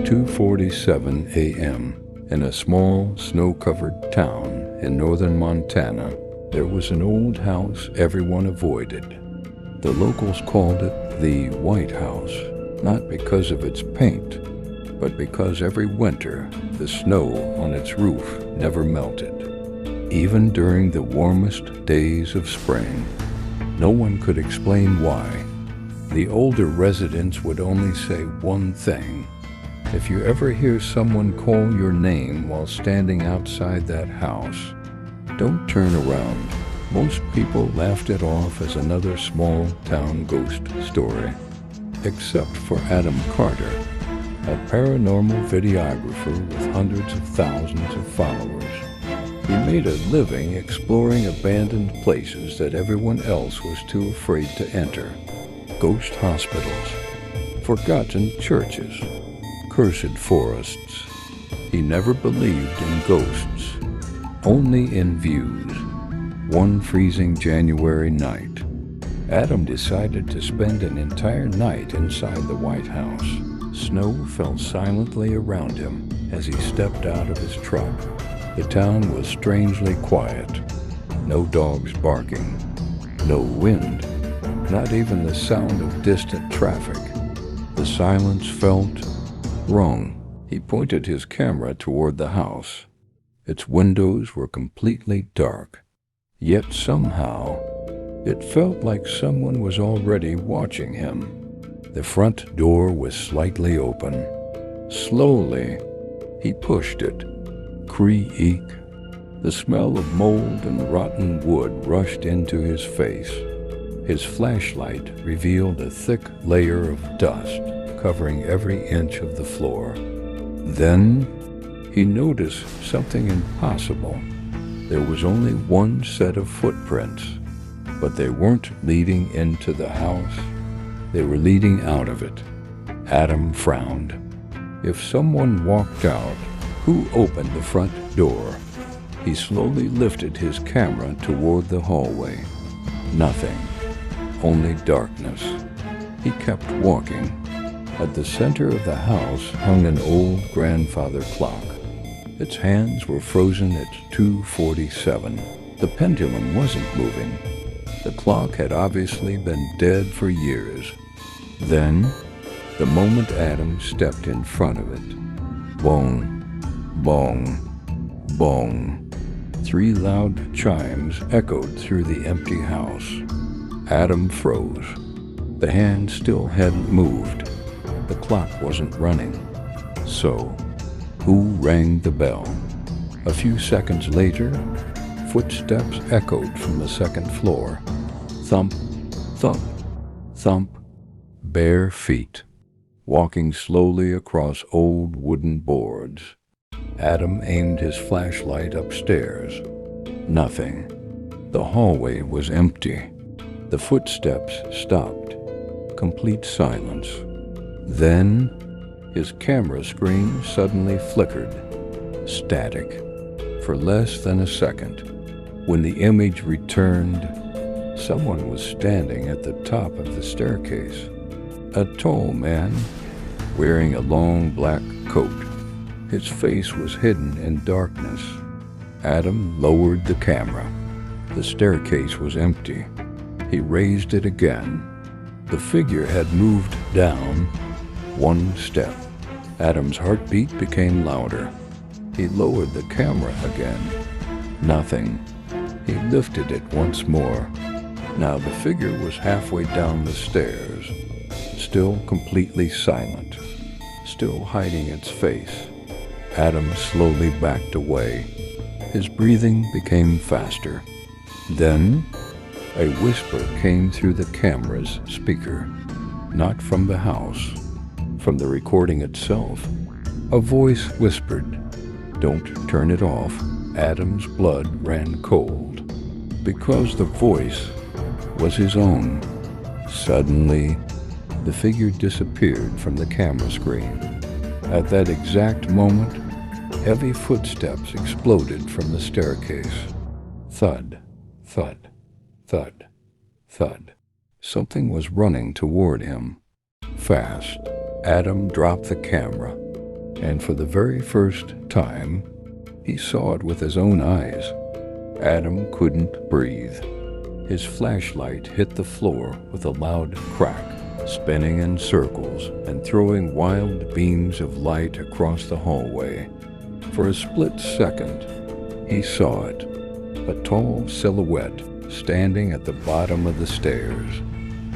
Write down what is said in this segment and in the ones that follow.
2:47 a.m. in a small, snow-covered town in northern Montana. There was an old house everyone avoided. The locals called it the White House, not because of its paint, but because every winter the snow on its roof never melted. Even during the warmest days of spring, no one could explain why. The older residents would only say one thing: if you ever hear someone call your name while standing outside that house, don't turn around. Most people laughed it off as another small town ghost story, except for Adam Carter, a paranormal videographer with hundreds of thousands of followers. He made a living exploring abandoned places that everyone else was too afraid to enter. Ghost hospitals, forgotten churches, cursed forests. He never believed in ghosts, only in views. One freezing January night, Adam decided to spend an entire night inside the White House. Snow fell silently around him as he stepped out of his truck. The town was strangely quiet. No dogs barking, no wind, not even the sound of distant traffic. The silence felt wrong. He pointed his camera toward the house. Its windows were completely dark, yet somehow it felt like someone was already watching him. The front door was slightly open. Slowly, he pushed it. Creak. The smell of mold and rotten wood rushed into his face. His flashlight revealed a thick layer of dust covering every inch of the floor. Then he noticed something impossible. There was only one set of footprints, but they weren't leading into the house. They were leading out of it. Adam frowned. If someone walked out, who opened the front door? He slowly lifted his camera toward the hallway. Nothing. Only darkness. He kept walking. At the center of the house hung an old grandfather clock. Its hands were frozen at 2:47. The pendulum wasn't moving. The clock had obviously been dead for years. Then, the moment Adam stepped in front of it, bong, bong, bong. 3 loud chimes echoed through the empty house. Adam froze. The hand still hadn't moved. The clock wasn't running. So, who rang the bell? A few seconds later, footsteps echoed from the second floor. Thump, thump, thump. Bare feet, walking slowly across old wooden boards. Adam aimed his flashlight upstairs. Nothing. The hallway was empty. The footsteps stopped. Complete silence. Then, his camera screen suddenly flickered. Static. For less than a second. When the image returned, someone was standing at the top of the staircase. A tall man, wearing a long black coat. His face was hidden in darkness. Adam lowered the camera. The staircase was empty. He raised it again. The figure had moved down 1 step. Adam's heartbeat became louder. He lowered the camera again. Nothing. He lifted it once more. Now the figure was halfway down the stairs, still completely silent, still hiding its face. Adam slowly backed away. His breathing became faster. Then, a whisper came through the camera's speaker. Not from the house, from the recording itself. A voice whispered, "Don't turn it off." Adam's blood ran cold, because the voice was his own. Suddenly, the figure disappeared from the camera screen. At that exact moment, heavy footsteps exploded from the staircase. Thud, thud, thud, thud. Something was running toward him. Fast. Adam dropped the camera. And for the very first time, he saw it with his own eyes. Adam couldn't breathe. His flashlight hit the floor with a loud crack, spinning in circles and throwing wild beams of light across the hallway. For a split second, he saw it, a tall silhouette standing at the bottom of the stairs.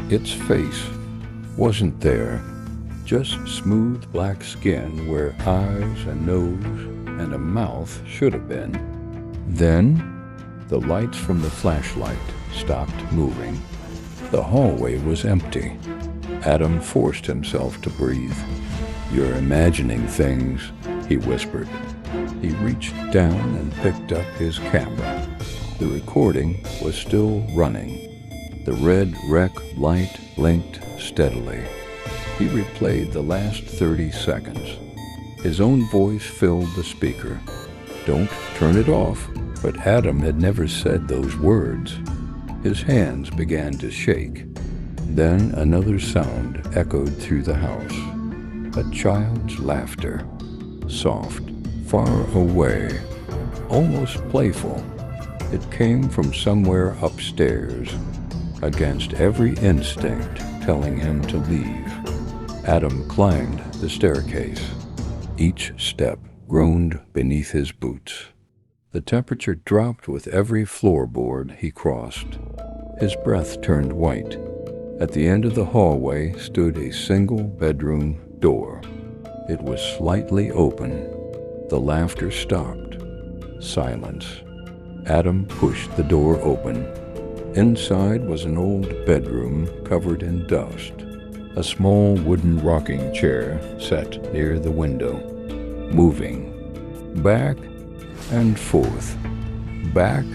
Its face wasn't there, just smooth black skin where eyes and nose and a mouth should have been. Then, the lights from the flashlight stopped moving. The hallway was empty. Adam forced himself to breathe. "You're imagining things," he whispered. He reached down and picked up his camera. The recording was still running. The red rec light blinked steadily. He replayed the last 30 seconds. His own voice filled the speaker. "Don't turn it off." But Adam had never said those words. His hands began to shake. Then another sound echoed through the house. A child's laughter. Soft, far away, almost playful. It came from somewhere upstairs, against every instinct telling him to leave. Adam climbed the staircase. Each step groaned beneath his boots. The temperature dropped with every floorboard he crossed. His breath turned white. At the end of the hallway stood a single bedroom door. It was slightly open. The laughter stopped. Silence. Adam pushed the door open. Inside was an old bedroom covered in dust. A small wooden rocking chair sat near the window, moving back and forth, back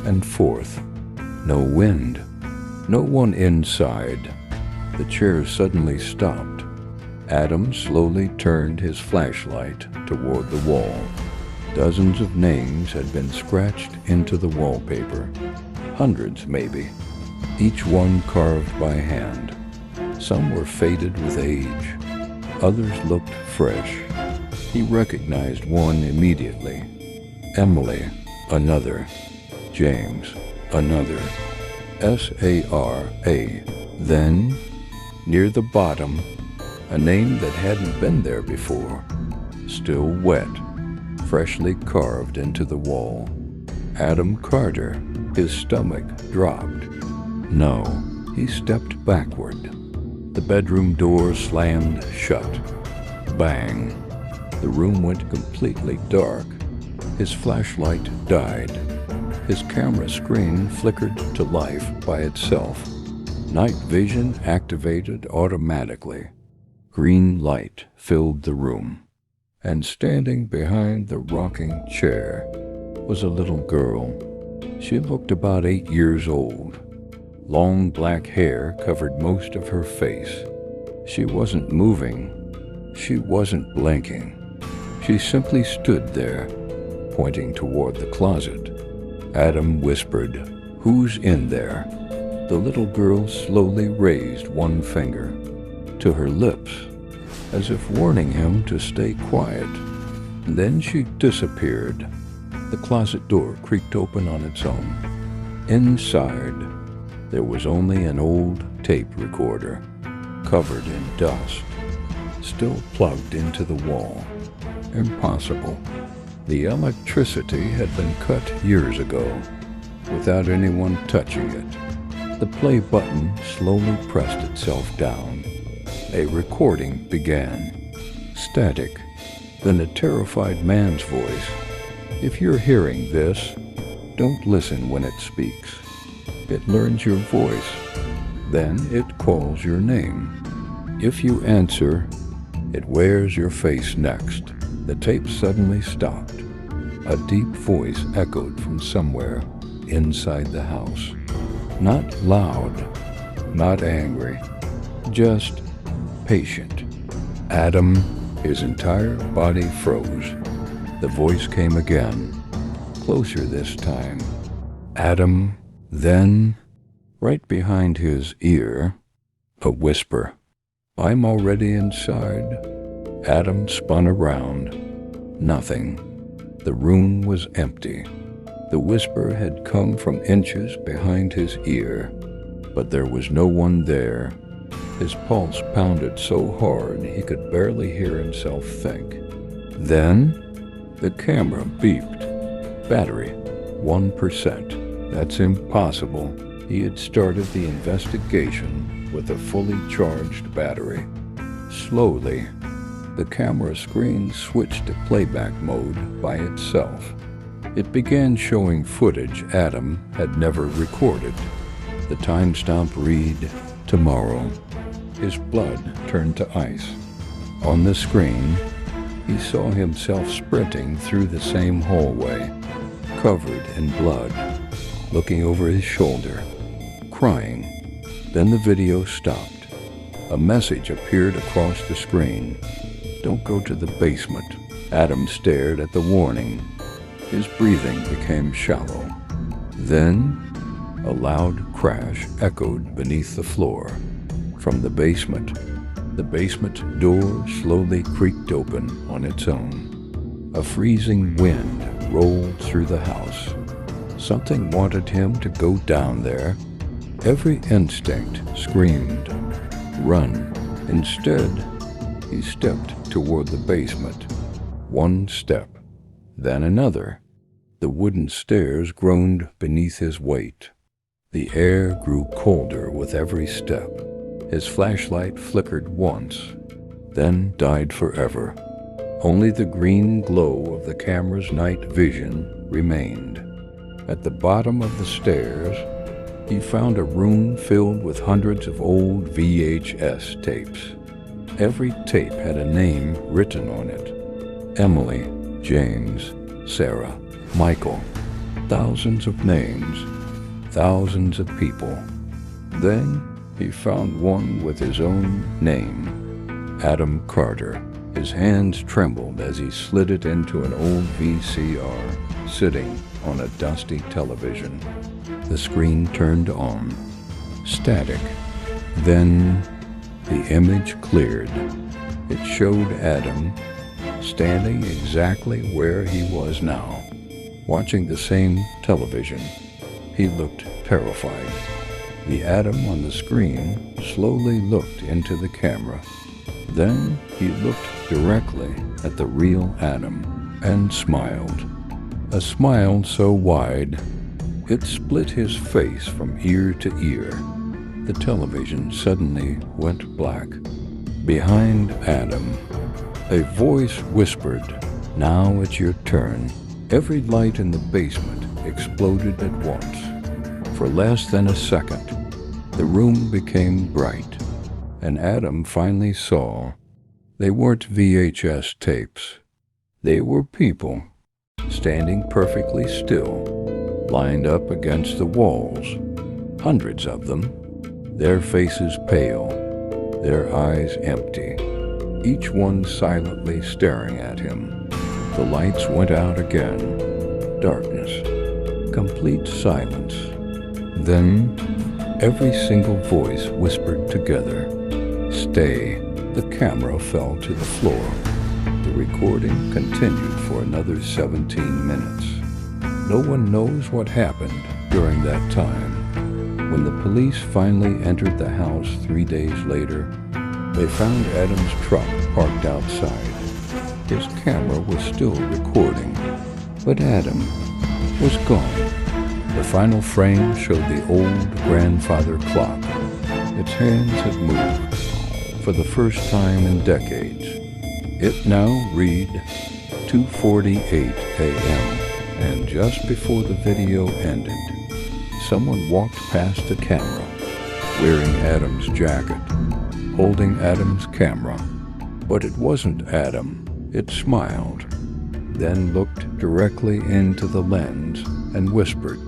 and forth. No wind, no one inside. The chair suddenly stopped. Adam slowly turned his flashlight toward the wall. Dozens of names had been scratched into the wallpaper. Hundreds, maybe, each one carved by hand. Some were faded with age. Others looked fresh. He recognized one immediately. Emily, another. James, another. S-A-R-A. Then, near the bottom, a name that hadn't been there before. Still wet, freshly carved into the wall. Adam Carter. His stomach dropped. No, he stepped backward. The bedroom door slammed shut. Bang. The room went completely dark. His flashlight died. His camera screen flickered to life by itself. Night vision activated automatically. Green light filled the room. And standing behind the rocking chair was a little girl. She looked about 8 years old. Long black hair covered most of her face. She wasn't moving. She wasn't blinking. She simply stood there, pointing toward the closet. Adam whispered, "Who's in there?" The little girl slowly raised one finger to her lips, as if warning him to stay quiet. Then she disappeared. The closet door creaked open on its own. Inside, there was only an old tape recorder, covered in dust, still plugged into the wall. Impossible. The electricity had been cut years ago, without anyone touching it. The play button slowly pressed itself down. A recording began. Static. Then a terrified man's voice. "If you're hearing this, don't listen when it speaks. It learns your voice. Then it calls your name. If you answer, it wears your face next." The tape suddenly stopped. A deep voice echoed from somewhere inside the house. Not loud, not angry, just patient. Adam, his entire body froze. The voice came again, closer this time. Adam, then, right behind his ear, a whisper. "I'm already inside. Adam spun around. Nothing. The room was empty. The whisper had come from inches behind his ear, but there was no one there. His pulse pounded so hard he could barely hear himself think. Then, the camera beeped. Battery, 1%. That's impossible. He had started the investigation with a fully charged battery. Slowly, the camera screen switched to playback mode by itself. It began showing footage Adam had never recorded. The timestamp read, tomorrow. His blood turned to ice. On the screen, he saw himself sprinting through the same hallway, covered in blood, looking over his shoulder, crying. Then the video stopped. A message appeared across the screen. Don't go to the basement. Adam stared at the warning. His breathing became shallow. Then, a loud crash echoed beneath the floor. From the basement door slowly creaked open on its own. A freezing wind rolled through the house. Something wanted him to go down there. Every instinct screamed, run. Instead, he stepped toward the basement. One step, then another. The wooden stairs groaned beneath his weight. The air grew colder with every step. His flashlight flickered once, then died forever. Only the green glow of the camera's night vision remained. At the bottom of the stairs, he found a room filled with hundreds of old VHS tapes. Every tape had a name written on it. Emily, James, Sarah, Michael. Thousands of names, thousands of people. Then he found one with his own name, Adam Carter. His hands trembled as he slid it into an old VCR sitting on a dusty television. The screen turned on. Static. Then the image cleared. It showed Adam standing exactly where he was now, watching the same television. He looked terrified. The Adam on the screen slowly looked into the camera. Then he looked directly at the real Adam and smiled. A smile so wide, it split his face from ear to ear. The television suddenly went black. Behind Adam, a voice whispered, "Now it's your turn." Every light in the basement exploded at once. For less than a second, the room became bright, and Adam finally saw they weren't VHS tapes. They were people, standing perfectly still, lined up against the walls, hundreds of them, their faces pale, their eyes empty, each one silently staring at him. The lights went out again. Darkness. Complete silence. Then, every single voice whispered together, "Stay." The camera fell to the floor. The recording continued for another 17 minutes. No one knows what happened during that time. When the police finally entered the house 3 days later, they found Adam's truck parked outside. His camera was still recording, but Adam was gone. The final frame showed the old grandfather clock. Its hands had moved for the first time in decades. It now read 2:48 a.m., and just before the video ended, someone walked past the camera, wearing Adam's jacket, holding Adam's camera. But it wasn't Adam. It smiled, then looked directly into the lens and whispered,